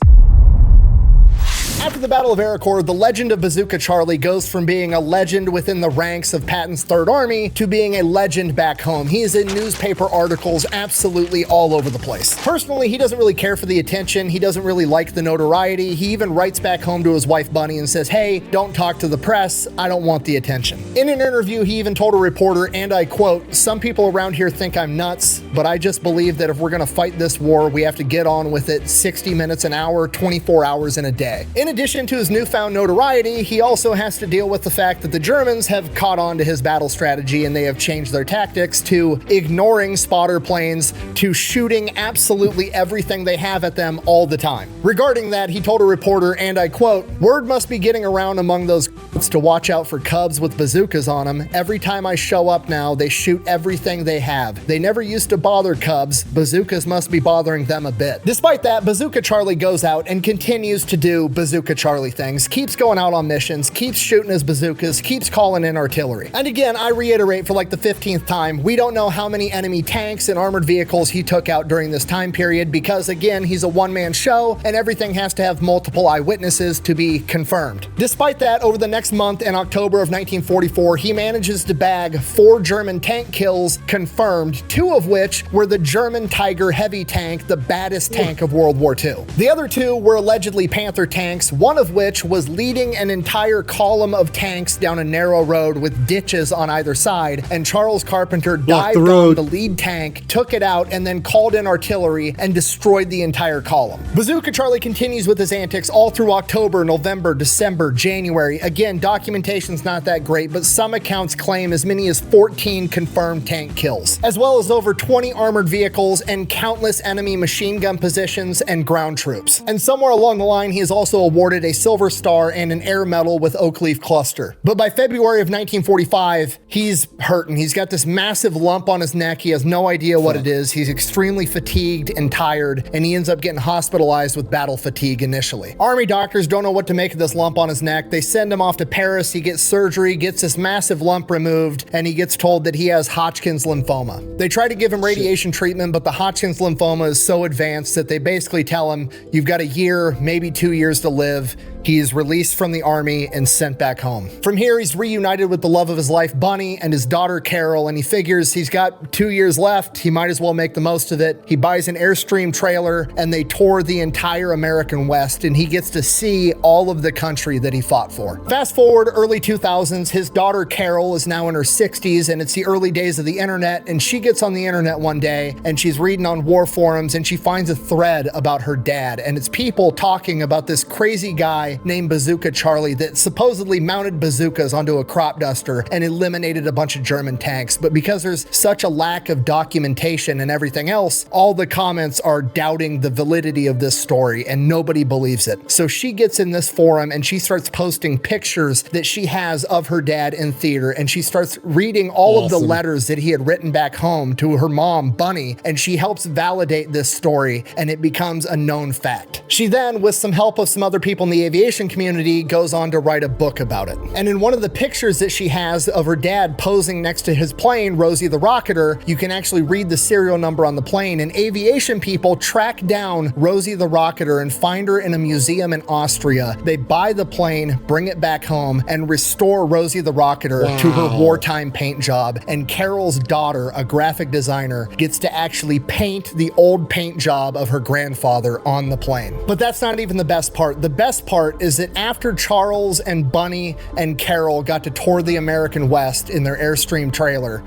After the Battle of Arracourt, the legend of Bazooka Charlie goes from being a legend within the ranks of Patton's Third Army to being a legend back home. He is in newspaper articles absolutely all over the place. Personally, he doesn't really care for the attention. He doesn't really like the notoriety. He even writes back home to his wife Bunny and says, "Hey, don't talk to the press. I don't want the attention." In an interview, he even told a reporter, and I quote, "Some people around here think I'm nuts, but I just believe that if we're gonna fight this war, we have to get on with it 60 minutes an hour, 24 hours in a day." In addition to his newfound notoriety, he also has to deal with the fact that the Germans have caught on to his battle strategy and they have changed their tactics to ignoring spotter planes, to shooting absolutely everything they have at them all the time. Regarding that, he told a reporter, and I quote, "Word must be getting around among those to watch out for cubs with bazookas on them. Every time I show up now, they shoot everything they have. They never used to bother cubs. Bazookas must be bothering them a bit." Despite that, Bazooka Charlie goes out and continues to do Bazooka Charlie things, keeps going out on missions, keeps shooting his bazookas, keeps calling in artillery. And again, I reiterate for like the 15th time, we don't know how many enemy tanks and armored vehicles he took out during this time period because, again, he's a one-man show and everything has to have multiple eyewitnesses to be confirmed. Despite that, over the next month in October of 1944, he manages to bag 4 German tank kills confirmed, 2 of which were the German Tiger heavy tank, the baddest tank of World War II. The other 2 were allegedly Panther tanks, one of which was leading an entire column of tanks down a narrow road with ditches on either side, and Charles Carpenter dived on the lead tank, took it out, and then called in artillery and destroyed the entire column. Bazooka Charlie continues with his antics all through October, November, December, January. Again, documentation's not that great, but some accounts claim as many as 14 confirmed tank kills, as well as over 20 armored vehicles and countless enemy machine gun positions and ground troops. And somewhere along the line, he is also awarded a Silver Star and an Air Medal with Oak Leaf Cluster. But by February of 1945, he's hurting. He's got this massive lump on his neck. He has no idea what it is. He's extremely fatigued and tired, and he ends up getting hospitalized with battle fatigue initially. Army doctors don't know what to make of this lump on his neck. They send him off to Paris. He gets surgery, gets this massive lump removed, and he gets told that he has Hodgkin's lymphoma. They try to give him radiation treatment, but the Hodgkin's lymphoma is so advanced that they basically tell him, you've got a year, maybe 2 years to live. He is released from the army and sent back home. From here, he's reunited with the love of his life, Bunny, and his daughter, Carol, and he figures he's got 2 years left. He might as well make the most of it. He buys an Airstream trailer, and they tour the entire American West, and he gets to see all of the country that he fought for. Fast forward early 2000s, his daughter, Carol, is now in her 60s, and it's the early days of the internet, and she gets on the internet one day, and she's reading on war forums, and she finds a thread about her dad, and it's people talking about this crazy guy named Bazooka Charlie that supposedly mounted bazookas onto a crop duster and eliminated a bunch of German tanks. But because there's such a lack of documentation and everything else, all the comments are doubting the validity of this story and nobody believes it. So she gets in this forum and she starts posting pictures that she has of her dad in theater, and she starts reading all of the letters that he had written back home to her mom, Bunny, and she helps validate this story and it becomes a known fact. She then, with some help of some other people in the aviation community, goes on to write a book about it. And in one of the pictures that she has of her dad posing next to his plane, Rosie the Rocketer, you can actually read the serial number on the plane, and aviation people track down Rosie the Rocketer and find her in a museum in Austria. They buy the plane, bring it back home, and restore Rosie the Rocketer to her wartime paint job. And Carol's daughter, a graphic designer, gets to actually paint the old paint job of her grandfather on the plane. But that's not even the best part. The best part is that after Charles and Bunny and Carol got to tour the American West in their Airstream trailer,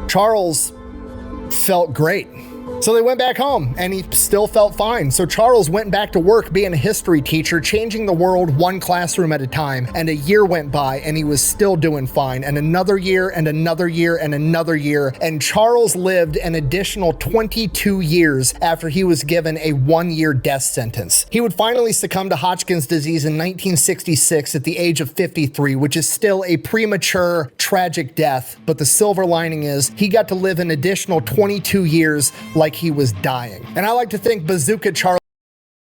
Charles felt great. So they went back home and he still felt fine. So Charles went back to work being a history teacher, changing the world one classroom at a time. And a year went by and he was still doing fine. And another year and another year and another year. And Charles lived an additional 22 years after he was given a 1-year death sentence. He would finally succumb to Hodgkin's disease in 1966 at the age of 53, which is still a premature, tragic death. But the silver lining is he got to live an additional 22 years like he was dying. And I like to think Bazooka Charlie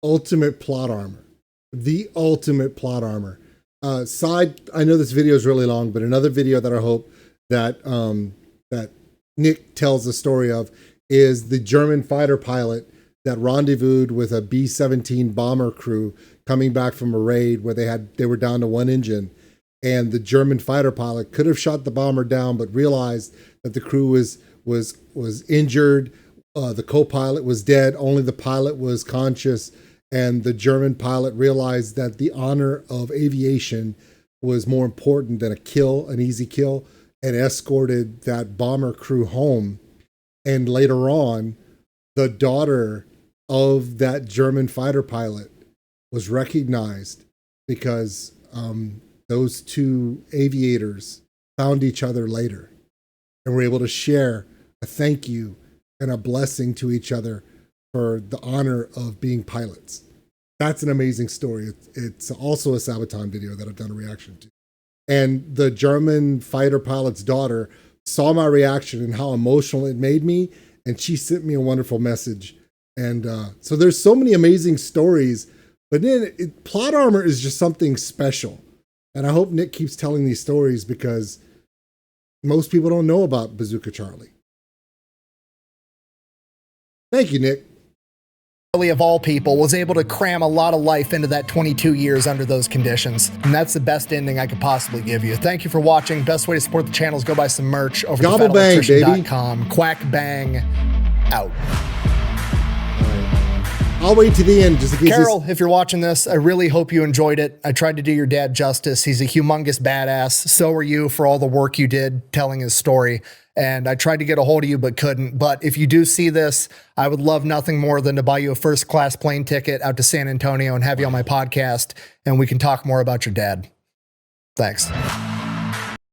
ultimate plot armor. The ultimate plot armor. I know this video is really long, but another video that I hope that that Nick tells the story of is the German fighter pilot that rendezvoused with a B-17 bomber crew coming back from a raid where they were down to one engine, and the German fighter pilot could have shot the bomber down but realized that the crew was injured. The co-pilot was dead, only the pilot was conscious, and the German pilot realized that the honor of aviation was more important than an easy kill, and escorted that bomber crew home. And later on, the daughter of that German fighter pilot was recognized because those two aviators found each other later and were able to share a thank you and a blessing to each other for the honor of being pilots. That's an amazing story. It's also a Sabaton video that I've done a reaction to. And the German fighter pilot's daughter saw my reaction and how emotional it made me, and she sent me a wonderful message. And so there's so many amazing stories, but then plot armor is just something special. And I hope Nick keeps telling these stories because most people don't know about Bazooka Charlie. Thank you, Nick. of all people was able to cram a lot of life into that 22 years under those conditions. And that's the best ending I could possibly give you. Thank you for watching. Best way to support the channel is go buy some merch over at thefatalectrician.com. Quack bang out. I'll wait to the end just in case. Carol, if you're watching this, I really hope you enjoyed it. I tried to do your dad justice. He's a humongous badass. So are you for all the work you did telling his story. And I tried to get a hold of you, but couldn't. But if you do see this, I would love nothing more than to buy you a first-class plane ticket out to San Antonio and have you on my podcast, and we can talk more about your dad. Thanks.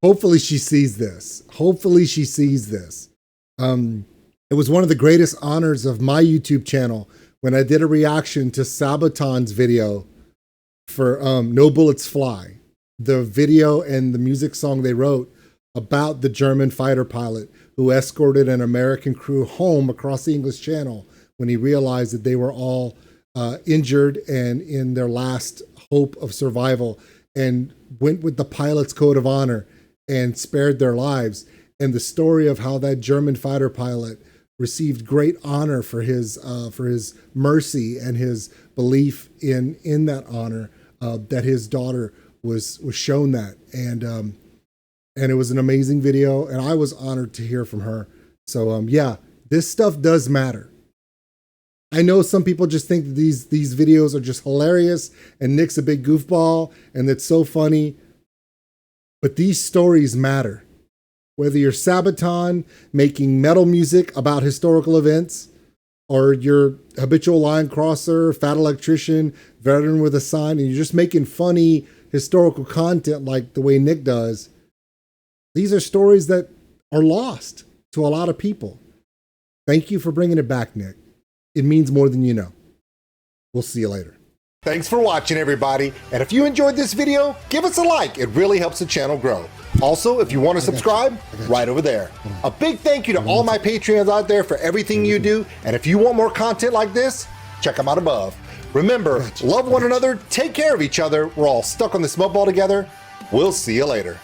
Hopefully she sees this. Hopefully she sees this. It was one of the greatest honors of my YouTube channel when I did a reaction to Sabaton's video for No Bullets Fly, the video and the music song they wrote about the German fighter pilot who escorted an American crew home across the English Channel when he realized that they were all injured and in their last hope of survival, and went with the pilot's code of honor and spared their lives. And the story of how that German fighter pilot received great honor for his mercy and his belief in that honor that his daughter was shown that, and it was an amazing video, and I was honored to hear from her. So yeah, this stuff does matter. I know some people just think that these videos are just hilarious and Nick's a big goofball and it's so funny, but these stories matter. Whether you're Sabaton making metal music about historical events, or you're habitual line crosser, fat electrician, veteran with a sign, and you're just making funny historical content like the way Nick does, these are stories that are lost to a lot of people. Thank you for bringing it back, Nick. It means more than you know. We'll see you later. Thanks for watching, everybody. And if you enjoyed this video, give us a like. It really helps the channel grow. Also, if you want to subscribe, right over there. A big thank you to all my Patreons out there for everything you do. And if you want more content like this, check them out above. Remember, love one another, take care of each other. We're all stuck on this mud ball together. We'll see you later.